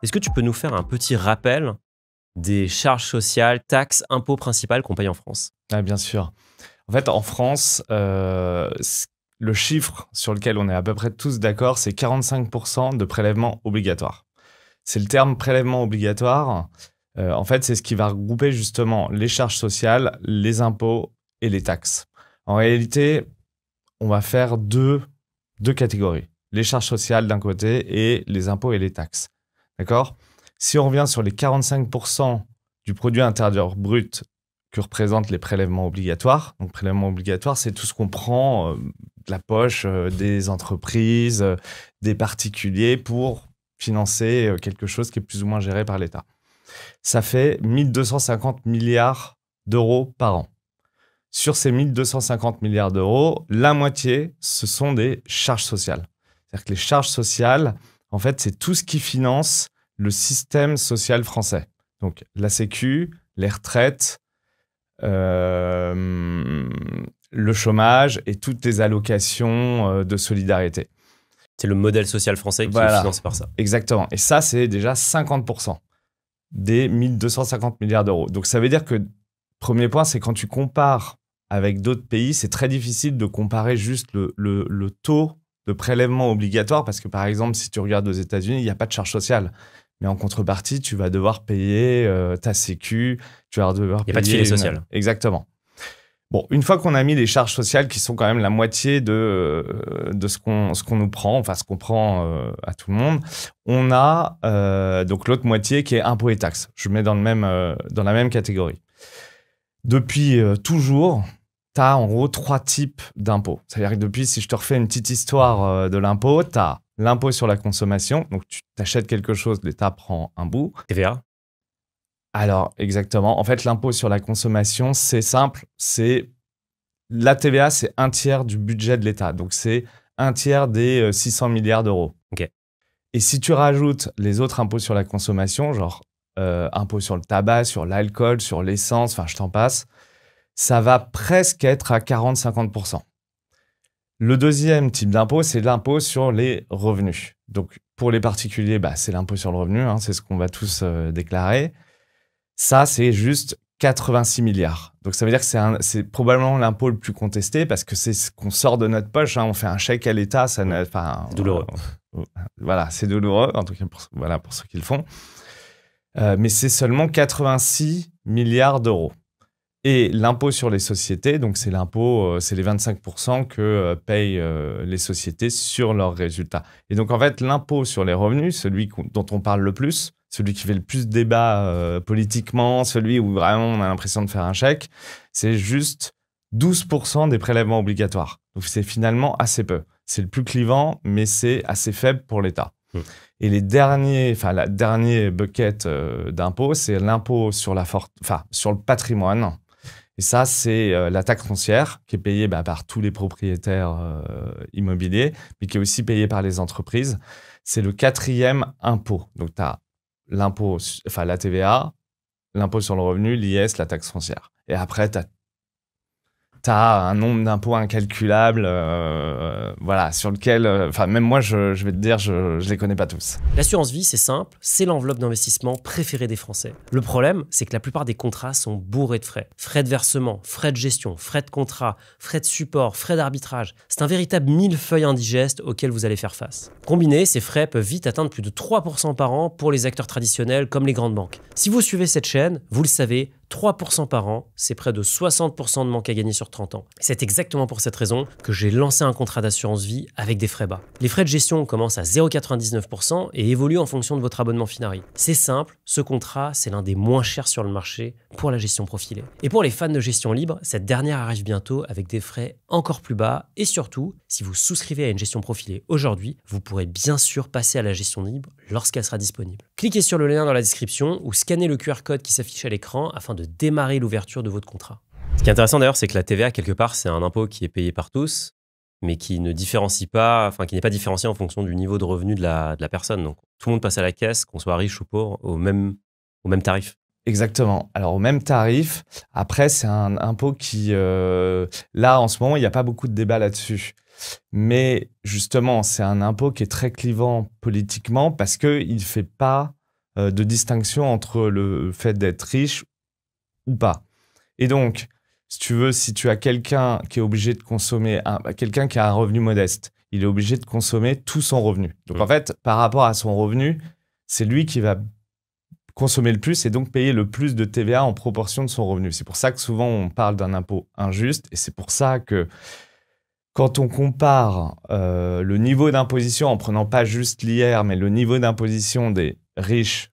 Est-ce que tu peux nous faire un petit rappel des charges sociales, taxes, impôts principales qu'on paye en France? Ah, bien sûr. En fait, en France, le chiffre sur lequel on est à peu près tous d'accord, c'est 45% de prélèvements obligatoires. C'est le terme prélèvement obligatoire. En fait, c'est ce qui va regrouper justement les charges sociales, les impôts et les taxes. En réalité, on va faire deux catégories. Les charges sociales d'un côté et les impôts et les taxes. D'accord? Si on revient sur les 45% du produit intérieur brut que représentent les prélèvements obligatoires, donc prélèvements obligatoires, c'est tout ce qu'on prend de la poche des entreprises, des particuliers pour financer quelque chose qui est plus ou moins géré par l'État. Ça fait 1250 milliards d'euros par an. Sur ces 1250 milliards d'euros, la moitié, ce sont des charges sociales. C'est-à-dire que les charges sociales, en fait, c'est tout ce qui finance le système social français. Donc, la Sécu, les retraites, le chômage et toutes les allocations de solidarité. C'est le modèle social français qui est financé par ça. Exactement. Et ça, c'est déjà 50% des 1250 milliards d'euros. Donc, ça veut dire que, premier point, c'est quand tu compares avec d'autres pays, c'est très difficile de comparer juste le taux de prélèvement obligatoire parce que, par exemple, si tu regardes aux États-Unis, il n'y a pas de charge sociale. Mais en contrepartie, tu vas devoir payer ta sécu, tu vas devoir payer... Il n'y a pas de filet social. Exactement. Bon, une fois qu'on a mis les charges sociales qui sont quand même la moitié de ce qu'on nous prend, enfin ce qu'on prend à tout le monde, on a donc l'autre moitié qui est impôts et taxes. Je mets dans la même catégorie. Depuis toujours, tu as en gros 3 types d'impôts. C'est-à-dire que depuis, si je te refais une petite histoire de l'impôt, tu as l'impôt sur la consommation. Donc, tu t'achètes quelque chose, l'État prend un bout. TVA? Alors, exactement. En fait, l'impôt sur la consommation, c'est simple. La TVA, c'est 1/3 du budget de l'État. Donc, c'est 1/3 des 600 milliards d'euros. Ok. Et si tu rajoutes les autres impôts sur la consommation, genre impôt sur le tabac, sur l'alcool, sur l'essence, enfin, je t'en passe, ça va presque être à 40-50%. Le deuxième type d'impôt, c'est l'impôt sur les revenus. Donc, pour les particuliers, c'est l'impôt sur le revenu, hein, c'est ce qu'on va tous déclarer. Ça, c'est juste 86 milliards. Donc, ça veut dire que c'est probablement l'impôt le plus contesté parce que c'est ce qu'on sort de notre poche. Hein, on fait un chèque à l'État. C'est douloureux. Voilà, c'est douloureux, en tout cas pour ceux qui le font. Mais c'est seulement 86 milliards d'euros. Et l'impôt sur les sociétés, donc c'est l'impôt, c'est les 25% que payent les sociétés sur leurs résultats. Et donc en fait, l'impôt sur les revenus, celui dont on parle le plus, celui qui fait le plus débat politiquement, celui où vraiment on a l'impression de faire un chèque, c'est juste 12% des prélèvements obligatoires. Donc c'est finalement assez peu. C'est le plus clivant, mais c'est assez faible pour l'État. Et la dernière bucket d'impôts, c'est l'impôt sur sur le patrimoine. Et ça, c'est la taxe foncière qui est payée par tous les propriétaires immobiliers, mais qui est aussi payée par les entreprises. C'est le 4e impôt. Donc, tu as l'impôt, la TVA, l'impôt sur le revenu, l'IS, la taxe foncière. Et après, tu as un nombre d'impôts incalculables, sur lequel, même moi, je vais te dire, je les connais pas tous. L'assurance vie, c'est simple, c'est l'enveloppe d'investissement préférée des Français. Le problème, c'est que la plupart des contrats sont bourrés de frais. Frais de versement, frais de gestion, frais de contrat, frais de support, frais d'arbitrage. C'est un véritable millefeuille indigeste auquel vous allez faire face. Combinés, ces frais peuvent vite atteindre plus de 3% par an pour les acteurs traditionnels comme les grandes banques. Si vous suivez cette chaîne, vous le savez, 3% par an, c'est près de 60% de manque à gagner sur 30 ans. C'est exactement pour cette raison que j'ai lancé un contrat d'assurance vie avec des frais bas. Les frais de gestion commencent à 0,99% et évoluent en fonction de votre abonnement Finari. C'est simple, ce contrat, c'est l'un des moins chers sur le marché pour la gestion profilée. Et pour les fans de gestion libre, cette dernière arrive bientôt avec des frais encore plus bas et surtout, si vous souscrivez à une gestion profilée aujourd'hui, vous pourrez bien sûr passer à la gestion libre lorsqu'elle sera disponible. Cliquez sur le lien dans la description ou scannez le QR code qui s'affiche à l'écran afin de démarrer l'ouverture de votre contrat. Ce qui est intéressant d'ailleurs, c'est que la TVA, quelque part, c'est un impôt qui est payé par tous, mais qui ne différencie pas, qui n'est pas différencié en fonction du niveau de revenu de la personne. Donc, tout le monde passe à la caisse, qu'on soit riche ou pauvre, au même tarif. Exactement. Alors, au même tarif. Après, c'est un impôt qui... là, en ce moment, il n'y a pas beaucoup de débat là-dessus. Mais justement, c'est un impôt qui est très clivant politiquement parce qu'il ne fait pas de distinction entre le fait d'être riche ou pas. Et donc, si tu veux, si tu as quelqu'un qui est obligé de consommer, quelqu'un qui a un revenu modeste, il est obligé de consommer tout son revenu. Donc, en fait, par rapport à son revenu, c'est lui qui va consommer le plus et donc payer le plus de TVA en proportion de son revenu. C'est pour ça que souvent, on parle d'un impôt injuste et c'est pour ça que quand on compare le niveau d'imposition en prenant pas juste l'IR, mais le niveau d'imposition des riches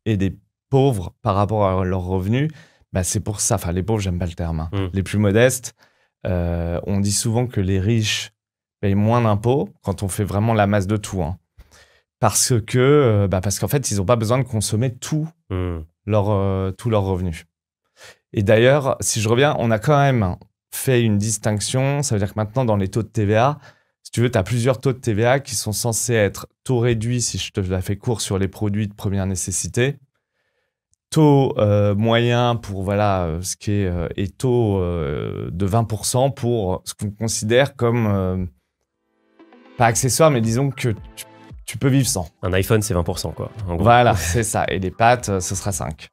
et des pauvres par rapport à leurs revenus, bah c'est pour ça. Enfin, les pauvres, j'aime pas le terme. Les plus modestes, on dit souvent que les riches payent moins d'impôts quand on fait vraiment la masse de tout. Parce qu'en fait, ils n'ont pas besoin de consommer tous leurs revenus. Et d'ailleurs, si je reviens, on a quand même fait une distinction. Ça veut dire que maintenant, dans les taux de TVA, si tu veux, tu as plusieurs taux de TVA qui sont censés être taux réduits, si je te la fais court, sur les produits de première nécessité, taux moyen pour ce qui est et taux de 20% pour ce qu'on considère comme pas accessoire, mais disons que tu peux vivre sans. Un iPhone, c'est 20%, quoi. En gros. Voilà, c'est ça. Et les pâtes, ce sera 5.